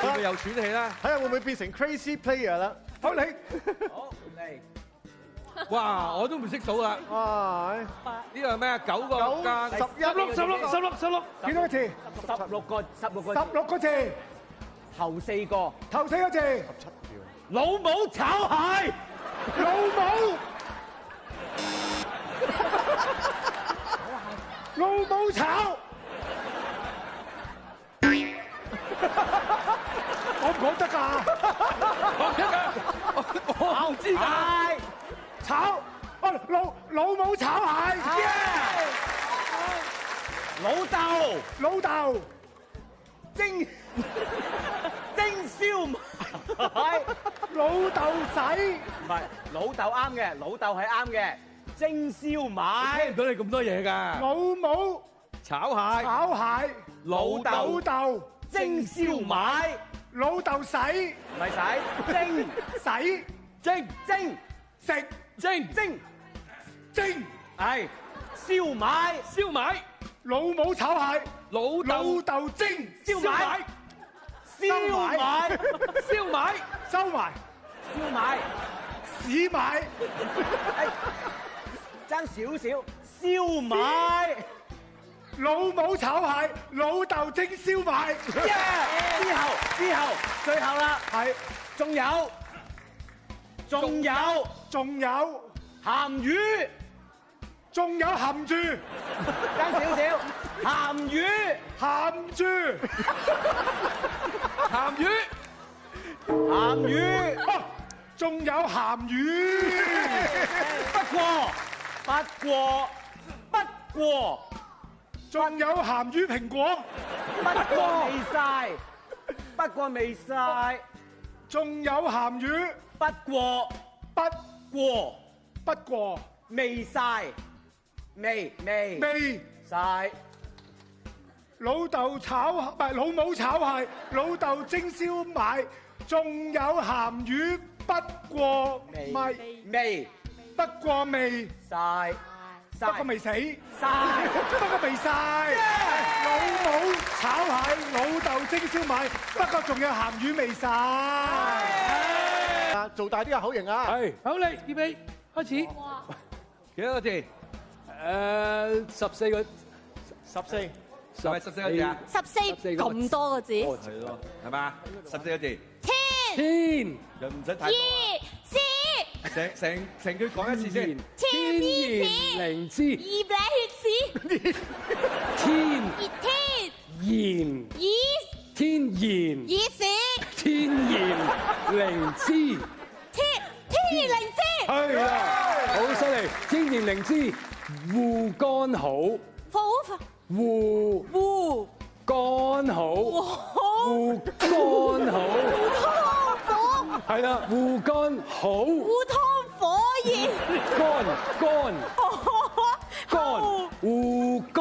會唔會又喘氣啦？睇下會唔會變成 crazy player 啦？好你，好嚟，哇！我都唔識數啦。哇！呢個係咩啊？9個加16，幾多個字16個？16個字，頭4個，頭4個字，老母炒蟹，老母，老母炒。我唔講得㗎，我唔知㗎。炒，哦老母炒蟹，老豆蒸燒賣，老豆仔，唔係老豆啱嘅，老豆係啱嘅，蒸燒賣，聽唔到你咁多嘢㗎。老母炒蟹，炒蟹，老老豆蒸燒賣，老豆洗唔係洗，蒸洗蒸蒸食蒸蒸蒸，係燒賣，燒賣，老母炒蟹，老老豆豆蒸燒賣，燒賣，燒賣，收埋燒賣，屎買爭少少，燒賣。老母炒蟹，老豆蒸燒賣，之後，最後啦，係仲有仲有鹹魚，仲有含住爭少少，鹹魚，鹹住鹹魚，鹹魚。哦，仲有鹹魚，不過，仲有鹹魚蘋果，不過未晒，仲有鹹魚，不過不過未晒，未晒，老豆炒唔係老母炒蟹，老豆蒸燒賣，仲有鹹魚，不過未不過未晒，不過未死，晒，不過未晒。老母炒蟹，老豆蒸燒賣，不過仲有鹹魚未晒。啊，做大啲嘅口型啊！係，好嚟，預備，開始。幾多個字？14個14，係咪14個字啊14咁多個字，係咯，係嘛？14個字。天又唔使睇。意思成句講一次先。天意思靈知。熱血史天天然天然意思天然靈知。天然靈芝係啦，好犀利！天然靈芝護肝好，護肝好，護肝好，係啦，護肝好，烏湯火熱肝護肝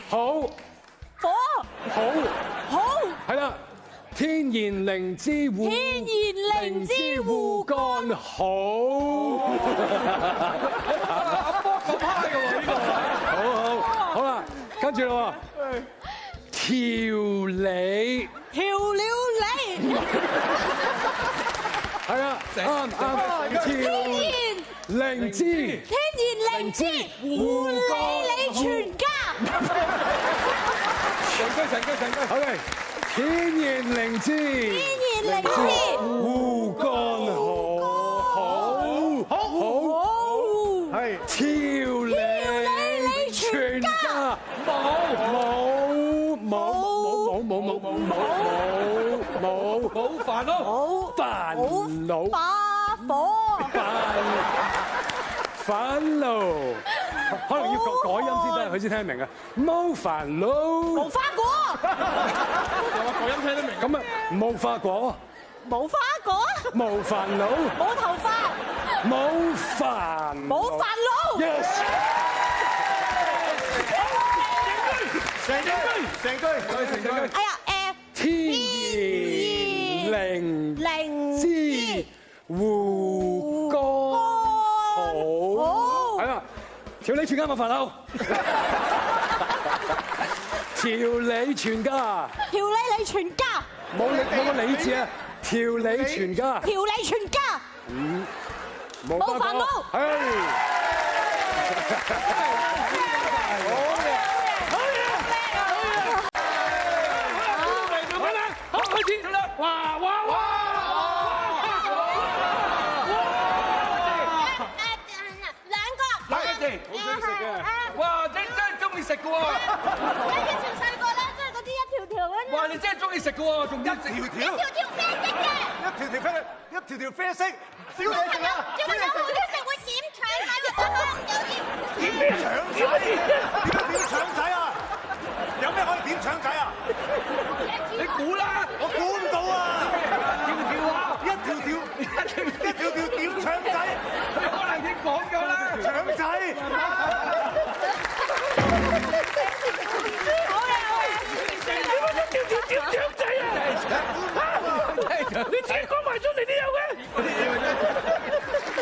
好係啦，天然靈芝護肝好。阿波咁嗨嘅喎呢個，好啦，跟住咯喎，調理係啦，啱，靈芝護你全家成句，好嘅，天然靈芝護肝好，係調理你全家，冇煩惱，煩惱，可能要改音先得，佢先聽得明啊！冇煩惱，無花果又話改音聽得明，咁啊冇花果，冇花果冇煩惱，冇頭髮冇煩惱 ，yes， 成句。哎呀天然靈芝護肝好，係啦，調理全家冇煩惱。調理全家，條理你全家，冇個理字啊！調理全家，條理全家，冇冇煩惱。好開始啦！哇！兩個，好中意食嘅，哇！真係中意食嘅喎！以前細個咧，即係嗰啲一條條嗰啲。哇！你真係中意食嘅喎，仲一條條。一條條啡色嘅，小嘢食啊！小朋友好中意食會點腸仔嘅，有啲點腸仔？點腸仔啊？有咩可以點腸仔啊？你估啦！我估唔到啊！條啊！一條條點腸仔，你可能已經講咗啦！腸仔。點腸仔啊！你自己講埋出嚟都有嘅。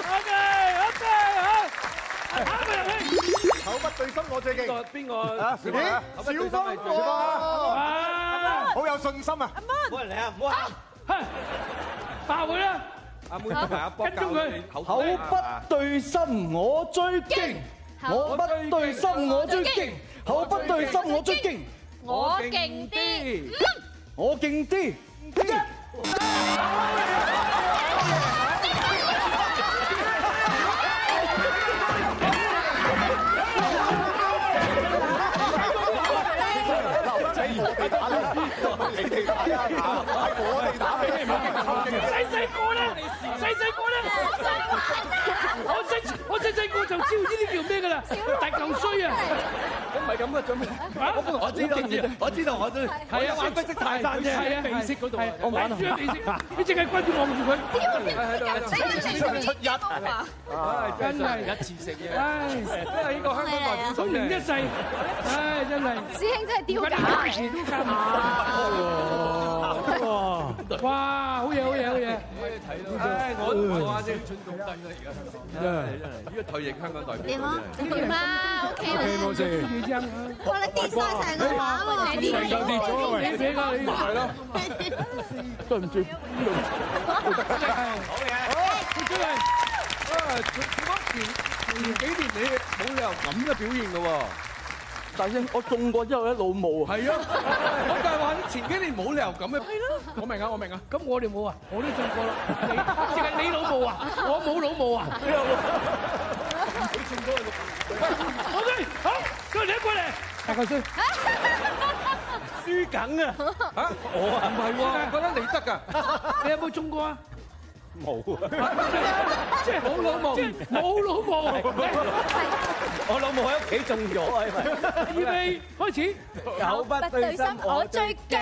OK，好。下一個遊戲，口不對心，我最勁。邊個？小方好有信心啊！冇人嚟啊！唔好喊。爆佢啦！阿妹同埋阿波跟蹤佢。口不對心，我最勁；口不對心，我最勁；口不對心，我最勁。我勁啲，我勁啲。我細個就知道呢啲叫咩㗎啦，大嚿衰啊！我唔係咁嘅準備。我知道，係啊，玩不識泰山啫，係啊，鼻息嗰度，我玩啊，鼻息，你淨係關注望住佢，出一，真係一次性嘅，唉，真係呢個香港代表聰明一世，唉，真係，師兄真係丟架，哇，好嘢，唉，我話先，呢個退役香港代表，點啊？OK 啦冇事，哇！你跌晒成個畫喎，你跌又跌咗啊！你俾我，你係咯，對唔住，好嘢，真係，前幾年你冇理由咁嘅表現嘅喎。大聲，我中過之後咧老母啊！係啊，我就係話你前幾年冇理由咁嘅。係咯，我明啊。咁我哋冇啊，我都中過啦。淨係你老母啊，我冇老母啊。你中咗6。OK，好，過嚟，大嚿衰。輸緊啊！嚇，我啊唔係喎，覺得你得㗎。你有冇中過啊？冇啊，即係冇老母，冇老母。我老母喺屋企中咗啊！預備開始，口不對心，我最勁，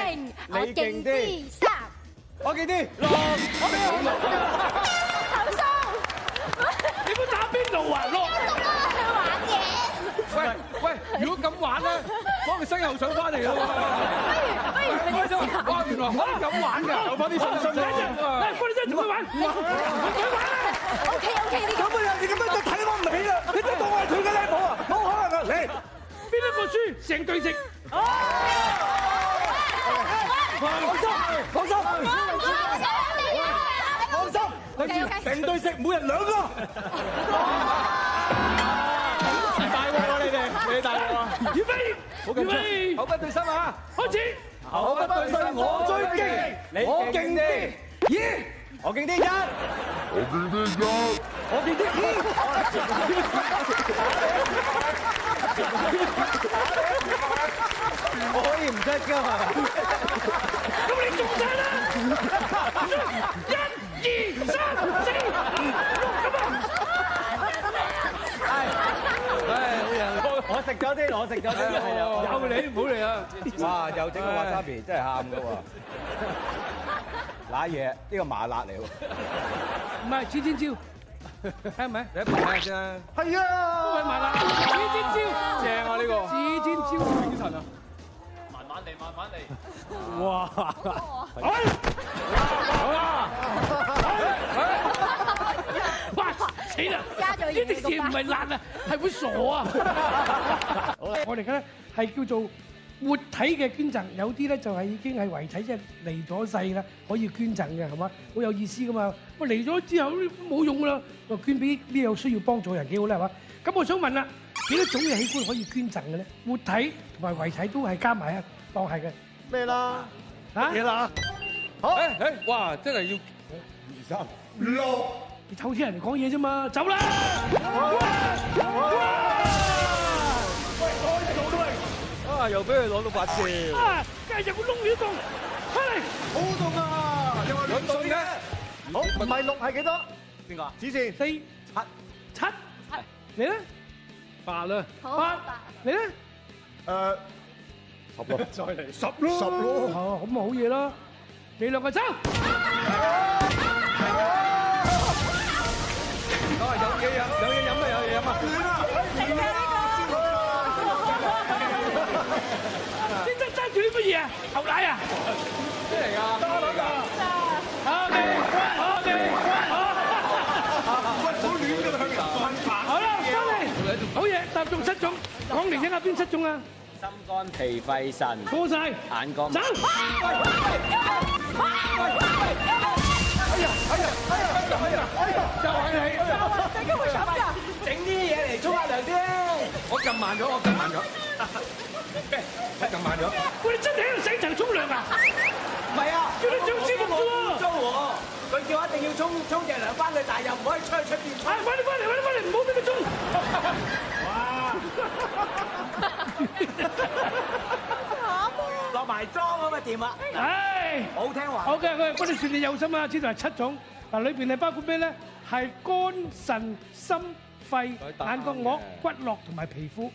你勁啲，我勁啲，你估打邊爐啊？落。喂，如果咁玩咧，攞個新後上翻嚟啦喎！哇，原來可以咁玩㗎！有翻啲信心啦！嚟，我哋真係同佢玩，同佢玩啊 OK，呢個你咁樣就睇我唔起啦！你真當我係佢嘅 level 啊？冇可能啊！嚟，邊一個輸成隊食？放心，成隊食，每人2個。大鑊啊！你大鑊啊！預備，口不對心啊！開始。口不對心，我最勁，我勁啲，我勁啲1，我勁啲2，我可以唔得㗎嘛？咁你中晒啦！1、2、3、4、5、6咁啊！我食咗啲，有你唔好嚟啊！哇！又整個 wasabi 真係喊㗎喎，揦嘢呢個麻辣嚟喎，唔係指天椒，係咪？你一排睇下先啦。係啊！都係麻辣，指天椒，正啊呢個，指天椒精神啊！慢慢嚟。哇！好啦！哇！死啦！呢啲嘢唔係辣啊，係會傻啊！好啦，我哋而家咧係叫做活體嘅捐贈，有啲咧就係已經係遺體，即係離咗世啦，可以捐贈嘅係嘛？好有意思噶嘛！我離咗之後冇用噶啦，我捐俾呢有需要幫助人幾好咧係嘛？咁我想問啦，幾多種嘅器官可以捐贈嘅咧？活體同埋遺體都係加埋啊，當係嘅咩啦？嚇嘢啦？好，哇！真係要2、3、6。你偷聽人哋講嘢啫嘛，走啦！啊，又俾佢攞到8兆。啊！梗係有個窿喺度，出嚟！好凍啊！又話兩歲嘅，好，唔係6係幾多？邊個？指示4、7，你咧？8啦，8，你咧？ 10咯，再嚟10咯，哦，咁咪好嘢咯！你兩個走。有嘢飲啊！有嘢飲啊！你真揸住啲乜嘢啊？牛奶啊？咩嚟㗎？好嘅，好啦，翻嚟，好嘢，答中7種，講嚟聽下邊7種啊？心肝脾肺腎，過晒，眼光走。就係你，點解會咁㗎？整啲嘢嚟沖下涼先。我撳慢咗，我撳慢咗。喂，你真係喺度洗頭沖涼啊？唔係啊，叫你上司咁做喎。租我，佢叫我一定要沖隻涼翻去，但係又唔可以出去出邊沖。快啲翻嚟，唔好俾佢沖。落埋妝咁啊掂啊！唉，好聽話。好嘅，嗰啲算你有心啊，知道係7種。嗱，裏邊係包括咩咧？係肝、腎、心、肺、眼角膜、骨骼同埋皮膚。